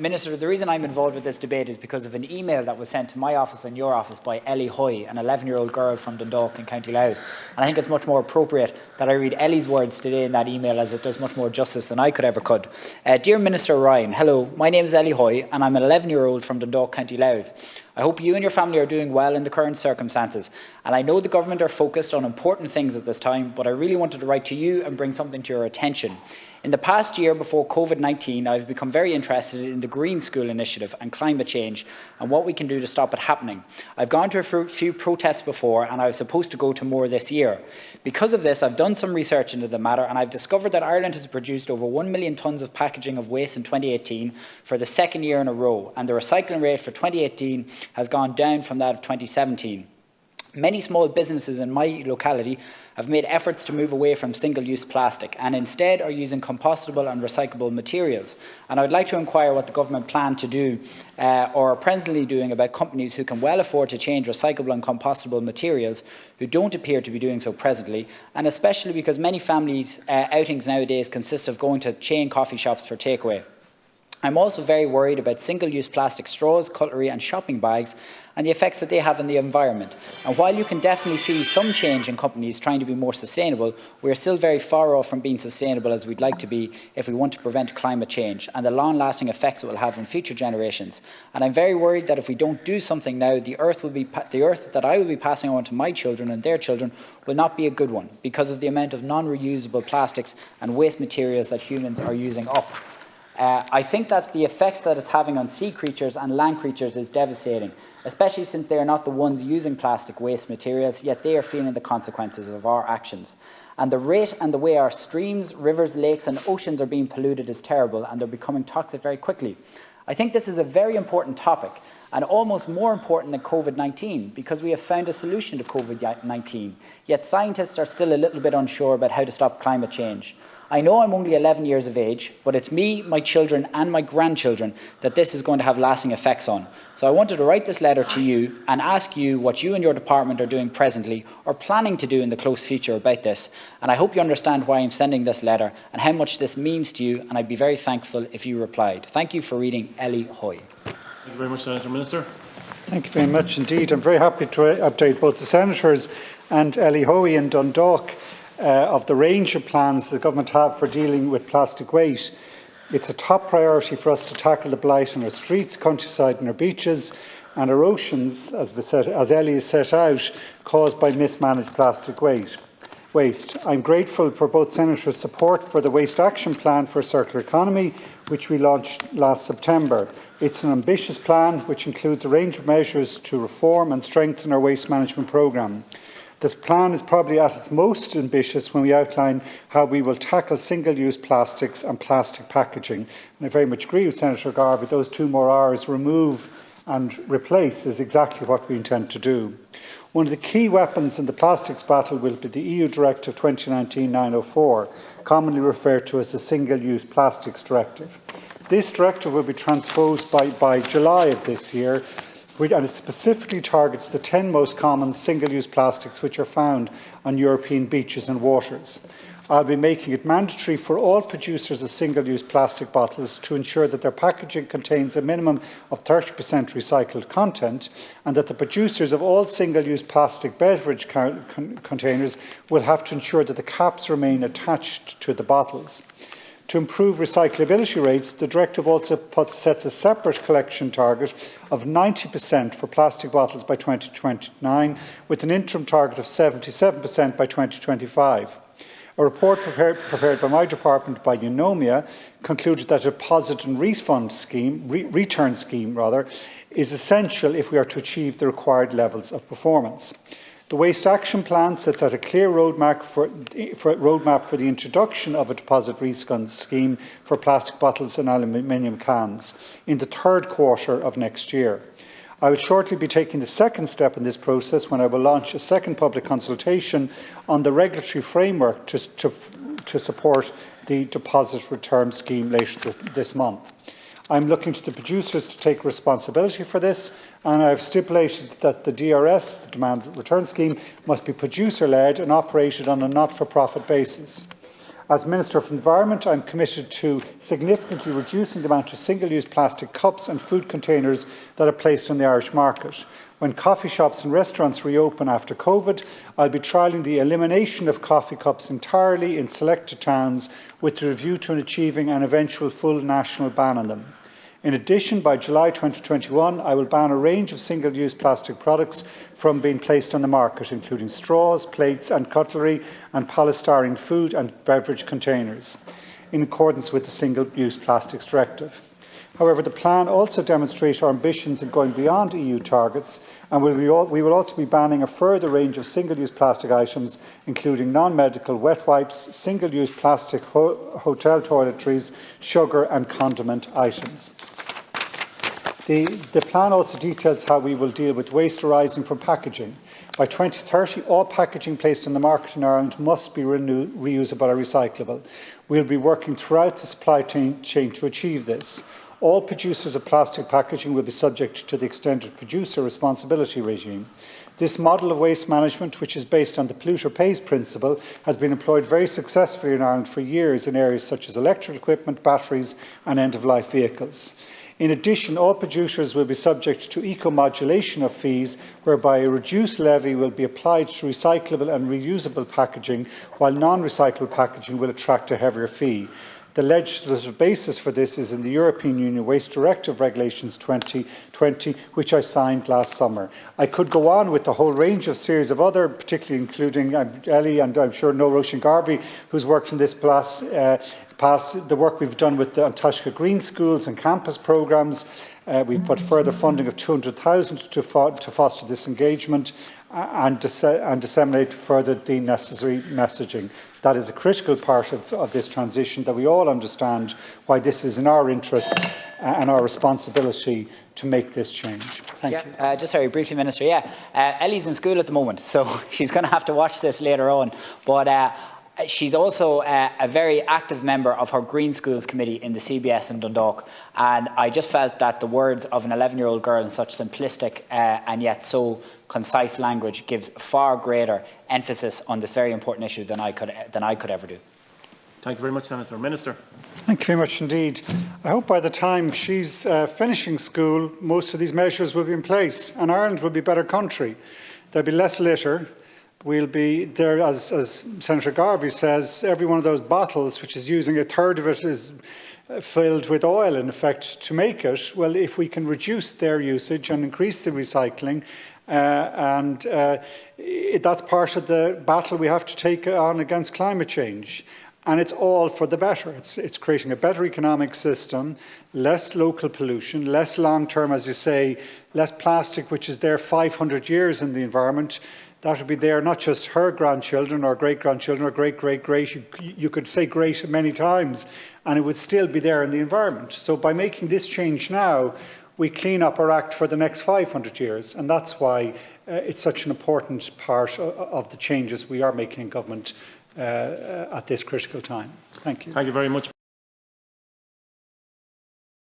Minister, the reason I'm involved with this debate is because of an email that was sent to my office and your office by Ellie Hoy, an 11-year-old girl from Dundalk in County Louth. And I think it's much more appropriate that I read Ellie's words today in that email, as it does much more justice than I could ever could. Dear Minister Ryan, hello, my name is Ellie Hoy and I'm an 11-year-old from Dundalk, County Louth. I hope you and your family are doing well in the current circumstances, and I know the government are focused on important things at this time, but I really wanted to write to you and bring something to your attention. In the past year before COVID-19, I've become very interested in the Green School Initiative and climate change and what we can do to stop it happening. I've gone to a few protests before and I was supposed to go to more this year. Because of this, I've done some research into the matter and I've discovered that Ireland has produced over 1 million tonnes of packaging of waste in 2018 for the second year in a row, and the recycling rate for 2018 has gone down from that of 2017. Many small businesses in my locality have made efforts to move away from single-use plastic and instead are using compostable and recyclable materials. And I would like to inquire what the government plan to do or are presently doing about companies who can well afford to change recyclable and compostable materials who don't appear to be doing so presently, and especially because many families' outings nowadays consist of going to chain coffee shops for takeaway. I'm also very worried about single-use plastic straws, cutlery and shopping bags and the effects that they have on the environment. And while you can definitely see some change in companies trying to be more sustainable, we are still very far off from being sustainable as we'd like to be if we want to prevent climate change and the long-lasting effects it will have on future generations. And I'm very worried that if we don't do something now, the earth that I will be passing on to my children and their children will not be a good one because of the amount of non-reusable plastics and waste materials that humans are using up. I think that the effects that it's having on sea creatures and land creatures is devastating, especially since they are not the ones using plastic waste materials, yet they are feeling the consequences of our actions. And the rate and the way our streams, rivers, lakes and oceans are being polluted is terrible, and they're becoming toxic very quickly. I think this is a very important topic, and almost more important than COVID-19, because we have found a solution to COVID-19, yet scientists are still a little bit unsure about how to stop climate change. I know I'm only 11 years of age, but it's me, my children and my grandchildren that this is going to have lasting effects on. So I wanted to write this letter to you and ask you what you and your department are doing presently or planning to do in the close future about this. And I hope you understand why I'm sending this letter and how much this means to you, and I'd be very thankful if you replied. Thank you for reading, Ellie Hoy. Thank you very much, Senator. Minister. Thank you very much indeed. I'm very happy to update both the Senators and Ellie Hoy in Dundalk of the range of plans the government have for dealing with plastic waste. It's a top priority for us to tackle the blight on our streets, countryside and our beaches and our oceans, as Ellie has set out, caused by mismanaged plastic waste. I'm grateful for both Senators' support for the Waste Action Plan for a Circular Economy, which we launched last September. It's an ambitious plan which includes a range of measures to reform and strengthen our waste management programme. This plan is probably at its most ambitious when we outline how we will tackle single-use plastics and plastic packaging. And I very much agree with Senator Garvey, those 2 more R's, remove and replace, is exactly what we intend to do. One of the key weapons in the plastics battle will be the EU Directive 2019-904, commonly referred to as the Single-Use Plastics Directive. This directive will be transposed by July of this year, and it specifically targets the 10 most common single-use plastics which are found on European beaches and waters. I'll be making it mandatory for all producers of single-use plastic bottles to ensure that their packaging contains a minimum of 30% recycled content, and that the producers of all single-use plastic beverage containers will have to ensure that the caps remain attached to the bottles. To improve recyclability rates, the directive also sets a separate collection target of 90% for plastic bottles by 2029, with an interim target of 77% by 2025. A report prepared by my department by Eunomia concluded that a deposit and return scheme is essential if we are to achieve the required levels of performance. The Waste Action Plan sets out a clear roadmap for the introduction of a deposit refund scheme for plastic bottles and aluminium cans in the 3rd quarter of next year. I will shortly be taking the second step in this process when I will launch a second public consultation on the regulatory framework to support the deposit return scheme later this month. I'm looking to the producers to take responsibility for this, and I've stipulated that the DRS, the Demand Return Scheme, must be producer-led and operated on a not-for-profit basis. As Minister for the Environment, I am committed to significantly reducing the amount of single-use plastic cups and food containers that are placed on the Irish market. When coffee shops and restaurants reopen after COVID, I'll be trialling the elimination of coffee cups entirely in selected towns with a review to achieving an eventual full national ban on them. In addition, by July 2021, I will ban a range of single-use plastic products from being placed on the market, including straws, plates and cutlery, and polystyrene food and beverage containers, in accordance with the Single-Use Plastics Directive. However, the plan also demonstrates our ambitions in going beyond EU targets, and we will also be banning a further range of single-use plastic items, including non-medical wet wipes, single-use plastic hotel toiletries, sugar and condiment items. The plan also details how we will deal with waste arising from packaging. By 2030, all packaging placed on the market in Ireland must be reusable or recyclable. We will be working throughout the supply chain to achieve this. All producers of plastic packaging will be subject to the extended producer responsibility regime. This model of waste management, which is based on the polluter pays principle, has been employed very successfully in Ireland for years in areas such as electrical equipment, batteries and end-of-life vehicles. In addition, all producers will be subject to eco-modulation of fees, whereby a reduced levy will be applied to recyclable and reusable packaging, while non-recyclable packaging will attract a heavier fee. The legislative basis for this is in the European Union Waste Directive Regulations 2020, which I signed last summer. I could go on with a whole range of series of other, particularly including Ellie and I'm sure no Roisin Garvey, who's worked in this past the work we've done with the Antashka Green Schools and campus programmes. We've put further funding of 200,000 to foster this engagement and disseminate further the necessary messaging. That is a critical part of this transition, that we all understand why this is in our interest and our responsibility to make this change. Thank you. Just very briefly, Minister. Ellie's in school at the moment, so she's going to have to watch this later on. But she's also a very active member of her Green Schools Committee in the CBS in Dundalk, and I just felt that the words of an 11-year-old girl in such simplistic and yet so concise language gives far greater emphasis on this very important issue than I could ever do. Thank you very much, Senator. Minister. Thank you very much indeed. I hope by the time she's finishing school, most of these measures will be in place and Ireland will be a better country. There'll be less litter. We'll be there, as Senator Garvey says, every one of those bottles, which is using a third of it, is filled with oil, in effect, to make it. Well, if we can reduce their usage and increase the recycling, that's part of the battle we have to take on against climate change. And it's all for the better. It's creating a better economic system, less local pollution, less long-term, as you say, less plastic, which is there 500 years in the environment. That would be there, not just her grandchildren or great-grandchildren or great-great-great, you could say great many times, and it would still be there in the environment. So by making this change now, we clean up our act for the next 500 years, and that's why it's such an important part of the changes we are making in government at this critical time. Thank you. Thank you very much.